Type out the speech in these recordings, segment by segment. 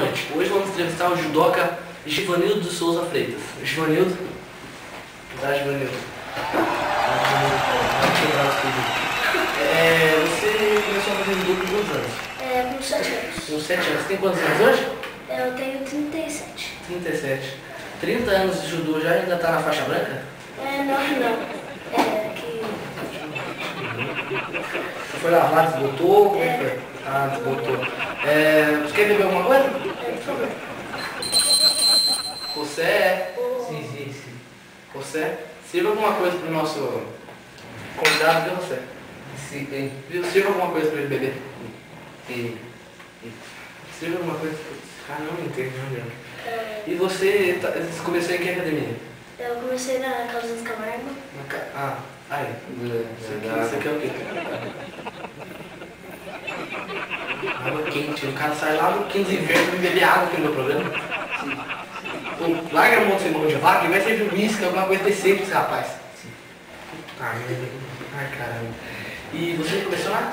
noite. Hoje vamos entrevistar o judoca Givanildo de Souza Freitas. Givanildo. Tá, Givanildo? Você começou a fazer judô com quantos anos? Com 7 anos. Com 7 anos. Você tem quantos anos hoje? Eu tenho 37. 37. 30 anos de judô já ainda tá na faixa branca? Não. Que... Você foi lá, desbotou? Como foi? Ah, desbotou. Você quer beber alguma coisa? Por favor. Você é? Sim. Você é? Sirva alguma coisa pro nosso convidado, viu você? Sim. Viu? Sirva alguma coisa pra ele beber. Sim. Sirva alguma coisa. Não entendo, não lembro. E você começou em que academia? Eu comecei na Caldas do Camargo. Isso aqui é o quê? Água quente. O cara sai lá no 15 inverno pra beber água aqui no meu programa. Pô, larga a mão de ser mão de vaca e vai servir uísque, alguma coisa decente pra esse rapaz. Ai, caramba. E você começou lá?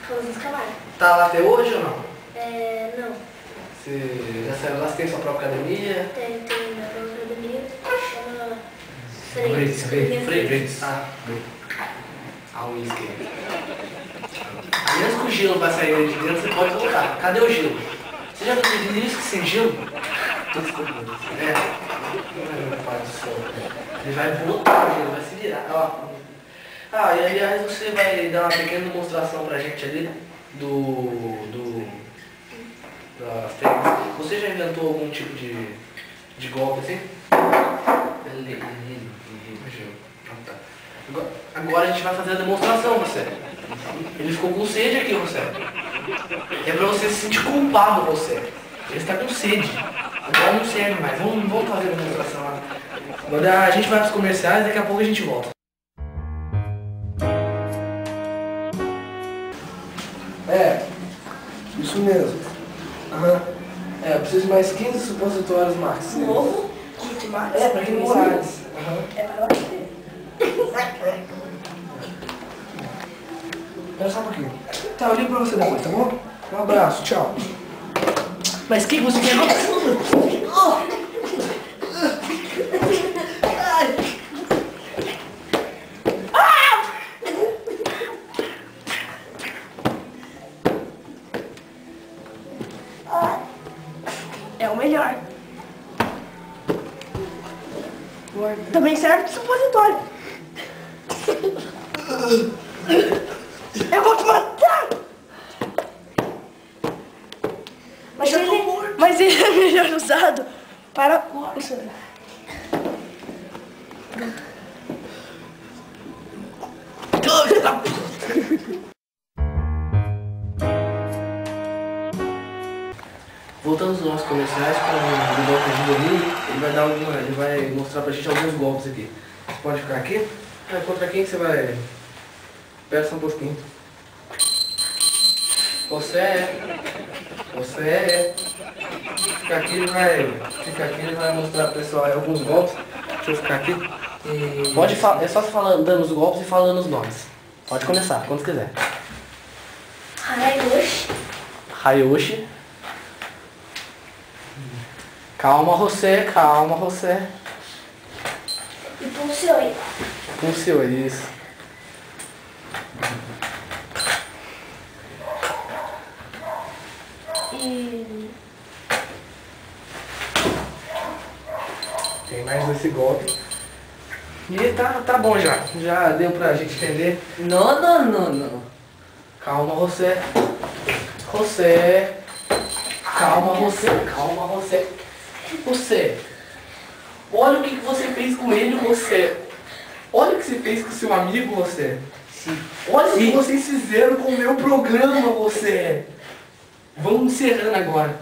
Caldas do Camargo. Tá lá até hoje ou não? Não. Você já saiu lá, você tem sua própria academia? Tem na própria academia. Chama Freitas. O uísque. A menos que o gelo vai sair de dentro, você pode colocar. Cadê o gelo? Você já viu uísque sem gelo? Meu pai do céu. Ele vai botar o gelo, vai se virar. Ó. E aliás, você vai dar uma pequena demonstração pra gente ali das técnicas. Você já inventou algum tipo de golpe assim? Agora a gente vai fazer a demonstração, você. Ele ficou com sede aqui, você. É pra você se sentir culpado, você. Ele está com sede. Agora não serve mais. Vamos fazer a demonstração lá. Agora a gente vai para os comerciais, daqui a pouco a gente volta. Isso mesmo. Eu preciso de mais 15 supositórios max. Novo? Kit Max? Pra quem não sabe. Para bater. Espera só um pouquinho. Tá, eu ligo pra você depois, tá bom? Um abraço, tchau. Mas o que você quer? É o melhor. Também serve de supositório. Eu vou te matar! Mas ele é melhor usado para o sangue. Voltamos aos nossos comerciais com o judoca Givanildo. Ele vai mostrar pra gente alguns golpes aqui. Você pode ficar aqui? Contra quem você vai? Espera só um pouquinho. Você é. Fica aqui, ele vai mostrar pro pessoal alguns golpes. Deixa eu ficar aqui. Pode falar, é só você dando os golpes e falando os nomes. Pode começar, quando quiser. Hayashi. Calma, você. E Pulsioi. Pulsioi, isso. Tem mais esse golpe. E tá bom já. Já deu pra gente entender. Não. Calma, você. Calma, você. Você. Olha o que você fez com ele, você. Olha o que você fez com seu amigo, você. Sim. Olha o que vocês fizeram com o meu programa, você. Vamos encerrando agora.